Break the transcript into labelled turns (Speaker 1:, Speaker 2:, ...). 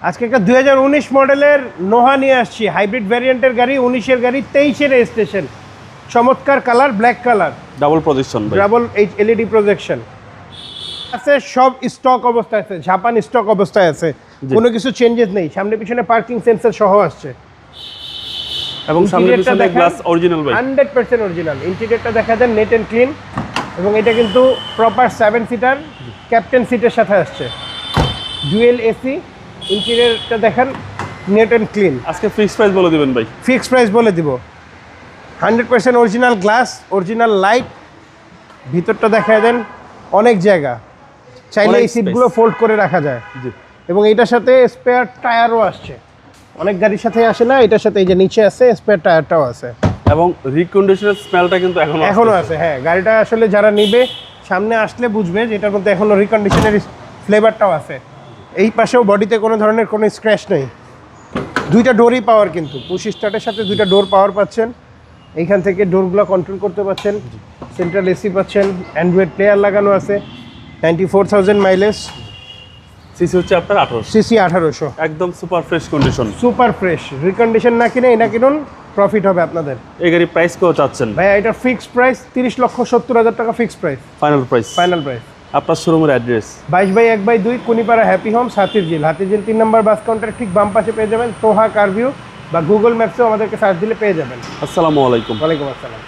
Speaker 1: আজকে একটা 2019 মডেলের নোহা নিয়ে আসছি, হাইব্রিড ভ্যারিয়েন্টের গাড়ি, 19-এর গাড়ি, 23-এর রেজিস্ট্রেশন, চমৎকার colour, black colour,
Speaker 2: double projection,
Speaker 1: double LED projection আছে, সব স্টক অবস্থায় আছে, জাপান স্টক অবস্থায় আছে, কোনো কিছু চেঞ্জেস নেই। সামনে পিছনে পার্কিং সেন্সর সহ আসছে
Speaker 2: এবং সামনে পিছনে গ্লাস অরিজিনাল ভাই,
Speaker 1: 100% অরিজিনাল। ইন্টেরিয়রটা দেখা যায় নেট এন্ড ক্লিন, এবং এটা কিন্তু প্রপার 7 সিটার ক্যাপ্টেন সিটের সাথে আসছে, ডুয়েল এসি। ইন্টেরিয়রটা দেখেন নেট এন্ড ক্লিন।
Speaker 2: আজকে ফিক্সড প্রাইস বলে দিবেন ভাই?
Speaker 1: ফিক্সড প্রাইস বলে দিব, 100% অরিজিনাল গ্লাস, অরিজিনাল লাইট। ভিতরটা দেখা দেন, অনেক জায়গা, চাইলে এই সিটগুলো ফোল্ড করে রাখা যায়। এবং এটার সাথে স্পেয়ার টায়ারও আসছে, অনেক গাড়ির সাথে আসে না, এটার সাথে এই যে নিচে আছে স্পেয়ার টায়ারটাও আছে,
Speaker 2: এবং রিকন্ডিশনের স্মেলটা কিন্তু এখনো
Speaker 1: আছে। হ্যাঁ, গাড়িটা আসলে যারা নিবে সামনে আসলে বুঝবে যে এটার মধ্যে এখনো রিকন্ডিশনের ফ্লেভারটাও আছে। এই পাশেও বডিতে কোনো ধরনের কোনো স্ক্র্যাচ নেই। দুইটা ডোরই পাওয়ার, কিন্তু পুশ স্টার্টের সাথে দুইটা ডোর পাওয়ার পাচ্ছেন। এইখান থেকে ডোরগুলো কন্ট্রোল করতে পারছেন, সেন্ট্রাল এসি পাচ্ছেন, অ্যান্ড্রয়েড প্লেয়ার লাগানো আছে, 94,000 মাইলেজ,
Speaker 2: সিসি হচ্ছে আপনার 1800,
Speaker 1: সিসি 1800,
Speaker 2: একদম super fresh condition,
Speaker 1: super fresh. Recondition না কিনে এটা কিনুন, প্রফিট হবে আপনাদের।
Speaker 2: এই গাড়ি প্রাইস কেউ চাচ্ছেন
Speaker 1: ভাইয়া এটা ফিক্সড প্রাইস 30,70,000 টাকা fixed price,
Speaker 2: final price.
Speaker 1: Final price.
Speaker 2: আপনার শোরুমের address
Speaker 1: 22/1/2 Kunipara happy Holmes, Hatirjheel. Hatirjheel 3 নম্বর বাস কাউন্টার ঠিক বাম পাশে পেয়ে যাবেন। তোহা কারভিউ বা গুগল ম্যাপসেও আমাদেরকে সার্চ দিলে পেয়ে যাবেন।
Speaker 2: আসসালামু আলাইকুম।
Speaker 1: ওয়ালাইকুম আসসালাম।